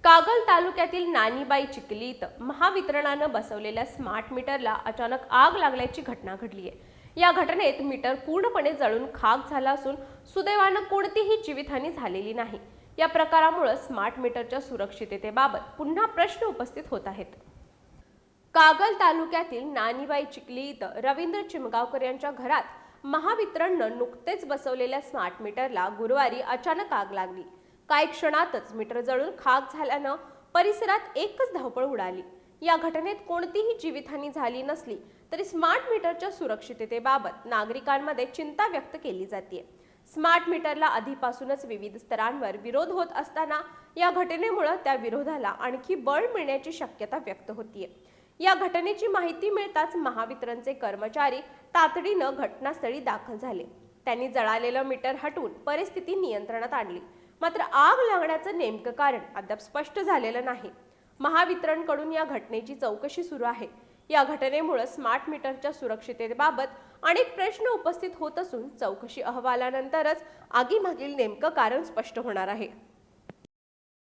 कागल तालुक्यातील नानीबाई चिखली इथं महावितरणानं बसवलेल्या स्मार्ट मीटरला अचानक आग लागल्याची घटना घडली आहे। या घटनेत मीटर पूर्णपणे जळून खाक झाला असून सुदैवानं कोणतीही जीवितहानी झालेली नाही। या प्रकारामुळे स्मार्ट मीटरच्या सुरक्षिततेबाबत पुन्हा प्रश्न उपस्थित होत आहेत। कागल तालुक्यातील नानीबाई चिखली इथं रवींद्र चिमगावकर यांच्या घरात महावितरणनं नुकतेच बसवलेल्या स्मार्ट मीटरला गुरुवारी अचानक आग लागली। काही क्षणातच मीटर जळून खाक झाल्यानं परिसरात एकच धावपळ उडाली। या घटनेत कोणतीही जीवितहानी झाली नसली तरी स्मार्ट मीटरच्या सुरक्षिततेबाबत नागरिकांमध्ये चिंता व्यक्त केली जाते। स्मार्ट मीटरला आधीपासूनच विविध स्तरांवर विरोध होत असताना या घटनेमुळे त्या विरोधाला आणखी बळ मिळण्याची शक्यता व्यक्त होतीये। या घटनेची माहिती मिळताच महावितरणचे कर्मचारी तातडीनं घटनास्थळी दाखल झाले। त्यांनी जळालेलं मीटर हटवून परिस्थिती नियंत्रणात आणली। मात्र आग लागण्याचं नेमकं कारण अद्याप स्पष्ट झालेलं नाही। महावितरणकडून या घटनेची चौकशी सुरू आहे। या घटनेमुळे स्मार्ट मीटरच्या सुरक्षिततेबाबत अनेक प्रश्न उपस्थित होत असून चौकशी अहवालानंतरच आगीमागील नेमकं कारण स्पष्ट होणार आहे।